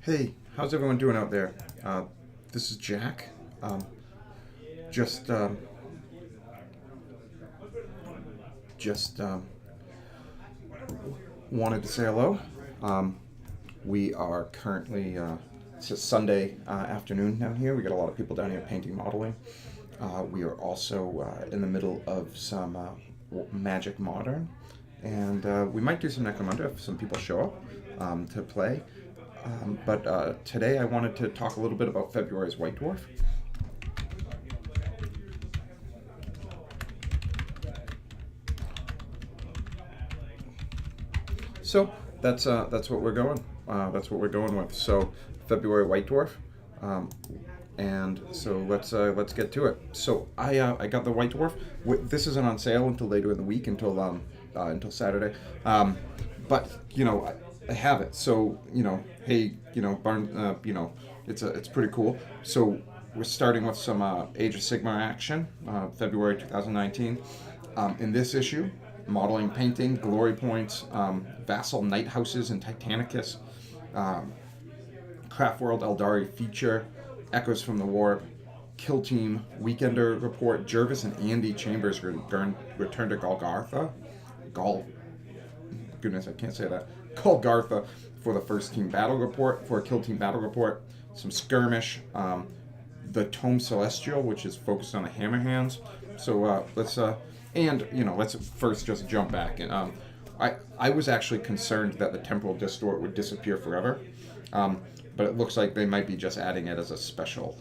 Hey, how's everyone doing out there? This is Jack. Just, um, just wanted to say hello. Um, we are currently it's a Sunday afternoon down here. We got a lot of people down here painting, modeling. We are also in the middle of some Magic Modern, and we might do some Necromunda if some people show up to play. But today I wanted to talk a little bit about February's White Dwarf. So that's what we're going. That's what we're going with. So February White Dwarf, um, and so let's get to it. So I got the White Dwarf. This isn't on sale until later in the week, until Saturday. But I have it. So hey, Barn, it's pretty cool. So we're starting with some Age of Sigmar action, February 2019. In this issue, modeling, painting, glory points, vassal night houses and Titanicus, um, Craft World Eldari feature, Echoes from the War, Kill Team, Weekender report, Jervis and Andy Chambers return to Golgotha. Gol Goodness, I can't say that. Golgotha for the first team battle report, for a Kill Team battle report, some skirmish, the Tome Celestial, which is focused on the hammer hands. So let's first just jump back. And I was actually concerned that the Temporal Distort would disappear forever, but it looks like they might be just adding it as a special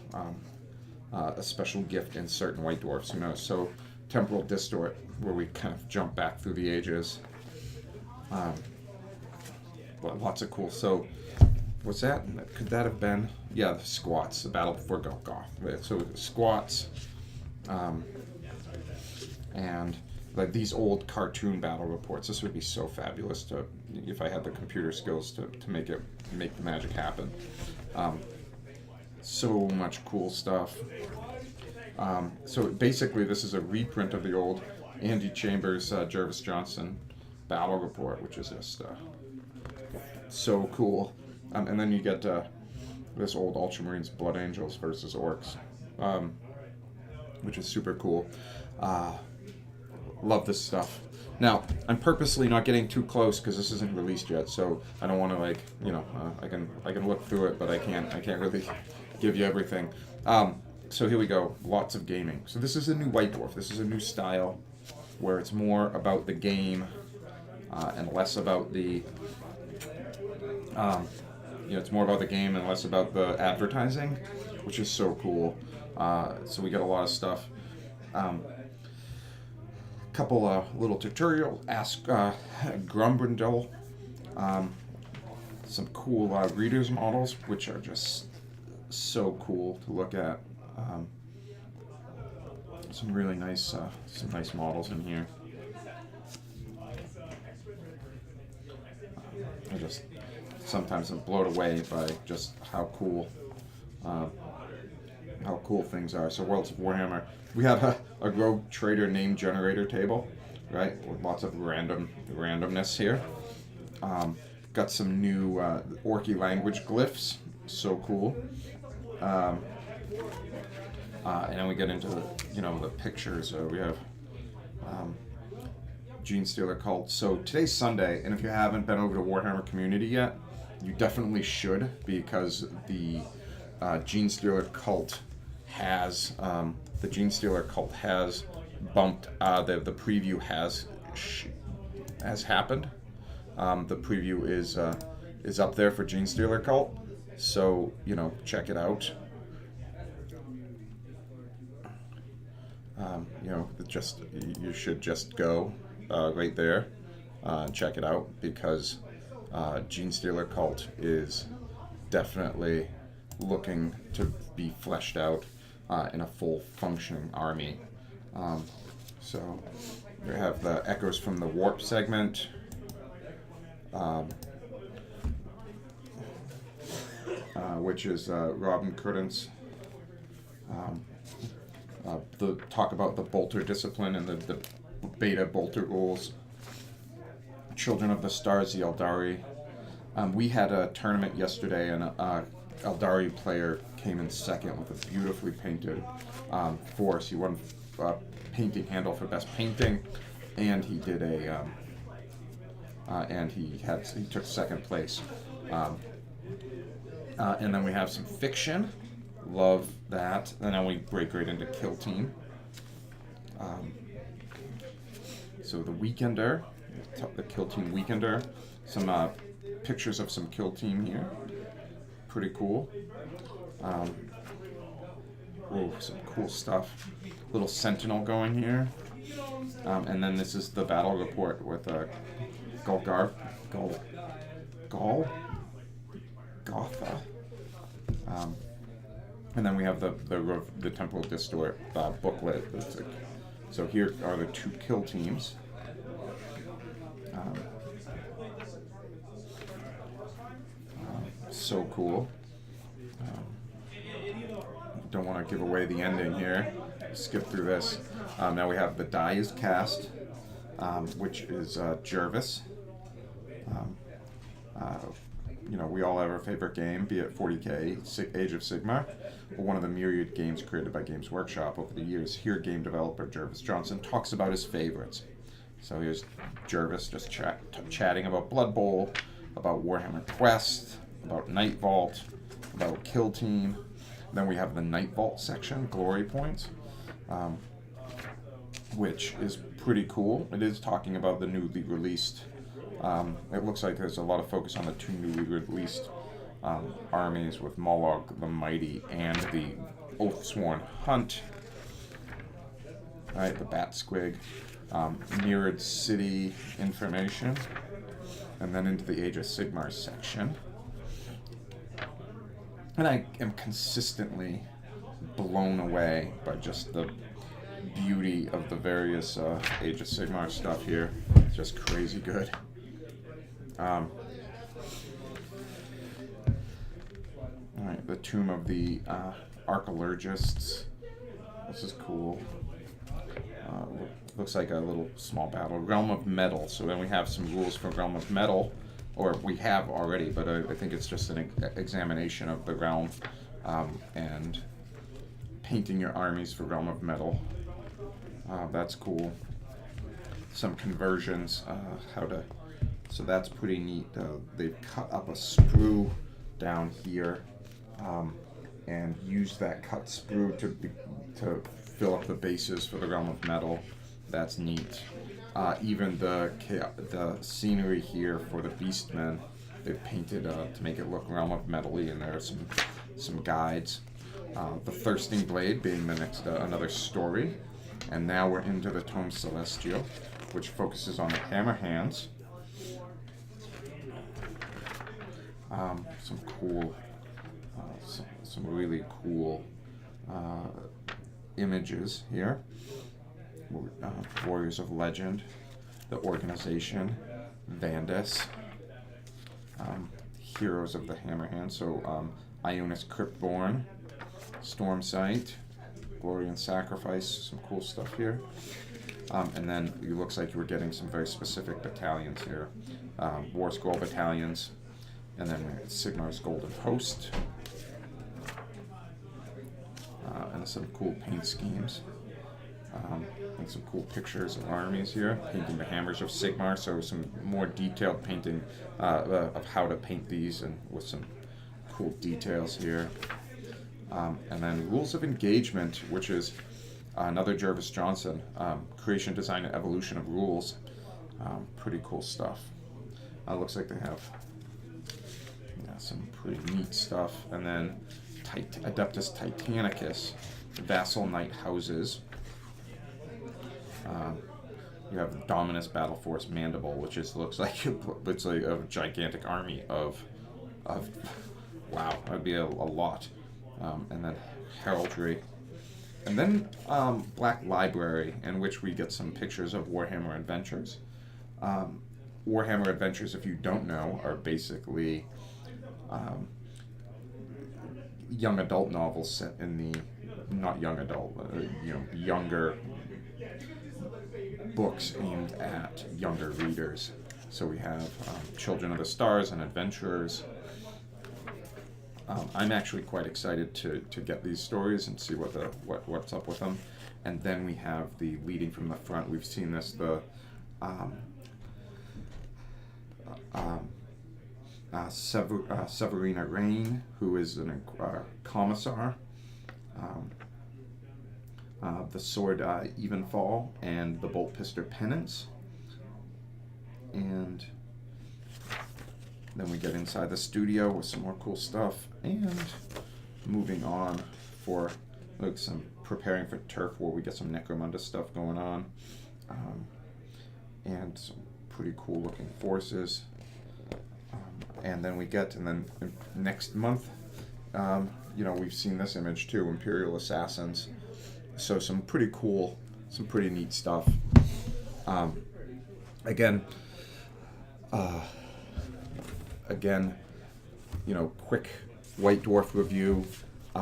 gift in certain White Dwarfs. Who knows? So Temporal Distort, where we kind of jump back through the ages. Lots of cool. So what's that? Could that have been? Yeah, the Squats, the Battle Before Golgoth. So Squats, and like these old cartoon battle reports. This would be so fabulous to if I had the computer skills to make the magic happen. So much cool stuff. So basically, this is a reprint of the old Andy Chambers, Jervis Johnson battle report, which is just so cool. And then you get this old Ultramarines Blood Angels versus Orcs, which is super cool. Love this stuff. Now, I'm purposely not getting too close because this isn't released yet, so I don't want to I can look through it, but I can't really give you everything. So here we go. Lots of gaming. So this is a new White Dwarf. This is a new style where it's more about the game and less about the it's more about the game and less about the advertising, which is so cool. So we get a lot of stuff. Couple little tutorial, ask Grumbrindle, some cool readers models, which are just so cool to look at. Some really nice models in here. I just sometimes I'm blown away by just how cool things are. So Worlds of Warhammer, we have a Rogue Trader name generator table, right, with lots of randomness here. Got some new Orky language glyphs, so cool. And then we get into the pictures. We have Gene Stealer Cult. So today's Sunday, and if you haven't been over to Warhammer Community yet, you definitely should, because the Gene Stealer Cult has bumped. The preview has happened. The preview is up there for Gene Stealer Cult. So check it out. You should just go right there, check it out, because Gene Stealer Cult is definitely looking to be fleshed out in a full functioning army. So we have the Echoes from the Warp segment. Which is Robin Curtin's the talk about the bolter discipline and the beta bolter rules. Children of the Stars, the Eldari, We had a tournament yesterday, and a Eldari player came in second with a beautifully painted force. He won painting handle for best painting, and he did and he took second place. And then we have some fiction. Love that. And then we break right into Kill Team. So the Weekender, the Kill Team Weekender. Some pictures of some Kill Team here. Pretty cool. Some cool stuff. Little Sentinel going here. And then this is the battle report with Gotha. And then we have the Temple of Distort booklet. So here are the 2 kill teams. So cool. Don't want to give away the ending here. Skip through this. Now we have the die is cast, which is Jervis. We all have our favorite game, be it 40K, Age of Sigmar, or one of the myriad games created by Games Workshop over the years. Here, game developer Jervis Johnson talks about his favorites. So here's Jervis just chatting about Blood Bowl, about Warhammer Quest, about Night Vault, about Kill Team. Then we have the Night Vault section, Glory Points, which is pretty cool. It is talking about the newly released. It looks like there's a lot of focus on the 2 newly released armies with Mollog the Mighty and the Oathsworn Hunt. Alright, the Bat Squig, Mirrored City information, and then into the Age of Sigmar section. And I am consistently blown away by just the beauty of the various Age of Sigmar stuff here. It's just crazy good. Alright, the Tomb of the Archaeologists. This is cool. Looks like a little small battle. Realm of Metal. So then we have some rules for Realm of Metal, or we have already, but I think it's just an examination of the realm and painting your armies for Realm of Metal. That's cool. Some conversions, so that's pretty neat. They've cut up a sprue down here and used that cut sprue to fill up the bases for the Realm of Metal. That's neat. Even the scenery here for the Beastmen, they've painted to make it look Realm of Metal-y, and there are some guides. The Thirsting Blade being the next another story, and now we're into the Tome Celestial, which focuses on the Hammer Hands. Some cool, some really cool images here. Warriors of Legend, the Organization, Vandus, Heroes of the Hammerhand, so Ionis Cryptborn, Stormsight, Glory and Sacrifice, some cool stuff here. And then it looks like we're getting some very specific battalions here. War Scroll battalions, and then Sigmar's Golden Host, and some cool paint schemes. And some cool pictures of armies here, painting the hammers of Sigmar, so some more detailed painting of how to paint these, and with some cool details here. And then Rules of Engagement, which is another Jervis Johnson, creation, design, and evolution of rules. Pretty cool stuff. Looks like they have some pretty neat stuff. And then Adeptus Titanicus, Vassal Knight Houses. You have Dominus Battle Force Mandible, which looks like it's like a gigantic army of wow, that'd be a lot. And then Heraldry, and then Black Library, in which we get some pictures of Warhammer Adventures. Warhammer Adventures, if you don't know, are basically young adult novels set in the not young adult, younger books aimed at younger readers. So we have Children of the Stars and Adventurers. I'm actually quite excited to get these stories and see what's up with them. And then we have the leading from the front. We've seen this, the Severina Rain, who is an commissar. The Sword Evenfall and the Bolt Pistol Penance. And then we get inside the studio with some more cool stuff, and moving on for some preparing for Turf War. We get some Necromunda stuff going on, and some pretty cool looking forces. And then next month, we've seen this image too, Imperial Assassins. So some pretty cool, some pretty neat stuff. Again, quick White Dwarf review.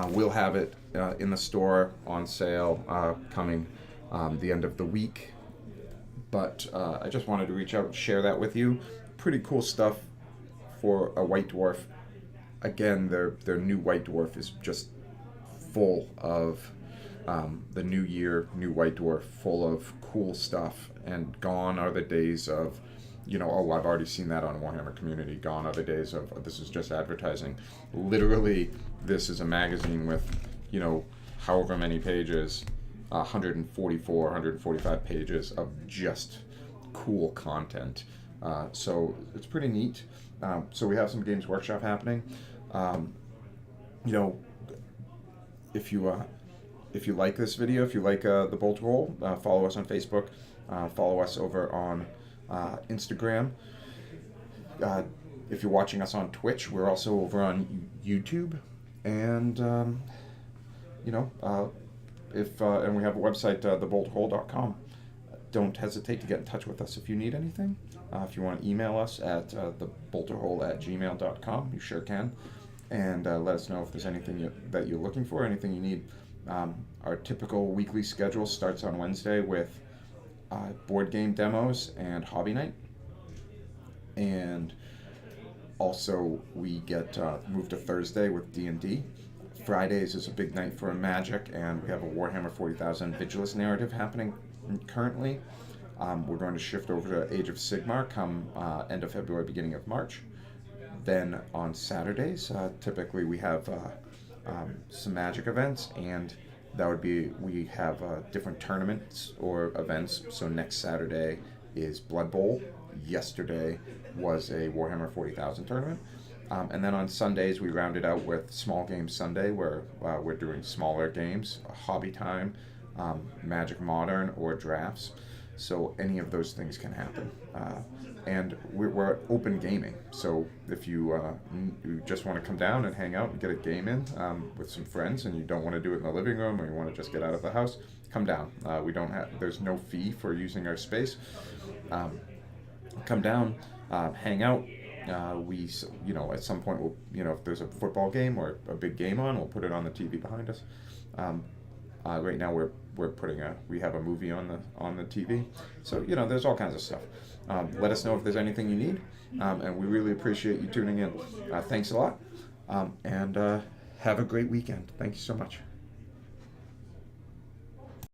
We'll have it in the store on sale coming the end of the week. But I just wanted to reach out and share that with you. Pretty cool stuff for a White Dwarf. Again, their new White Dwarf is just full of the new year, new White Dwarf, full of cool stuff. And gone are the days of, I've already seen that on Warhammer Community. Gone are the days of, this is just advertising. Literally, this is a magazine with, however many pages, 144, 145 pages of just cool content. So it's pretty neat. So we have some Games Workshop happening. If you like this video, if you like the Bolt Roll, follow us on Facebook. Follow us over on Instagram. If you're watching us on Twitch, we're also over on YouTube. And, and we have a website, thebolthole.com. Don't hesitate to get in touch with us if you need anything. If you want to email us at thebolterhole@gmail.com, you sure can. And let us know if there's anything that you're looking for, anything you need. Our typical weekly schedule starts on Wednesday with board game demos and hobby night. And also we get moved to Thursday with D&D. Fridays is a big night for Magic, and we have a Warhammer 40,000 Vigilus narrative happening currently. We're going to shift over to Age of Sigmar come end of February, beginning of March. Then on Saturdays, typically we have some Magic events, and that would be, we have different tournaments or events. So next Saturday is Blood Bowl. Yesterday was a Warhammer 40,000 tournament. And then on Sundays, we round it out with Small Game Sunday, where we're doing smaller games, hobby time, Magic Modern, or drafts. So any of those things can happen. And we're open gaming. So if you just want to come down and hang out and get a game in with some friends, and you don't want to do it in the living room, or you want to just get out of the house, come down. There's no fee for using our space. Come down, hang out. At some point, we'll, if there's a football game or a big game on, we'll put it on the TV behind us. Right now, we have a movie on the TV. So there's all kinds of stuff. Let us know if there's anything you need, and we really appreciate you tuning in. Thanks a lot, and have a great weekend. Thank you so much.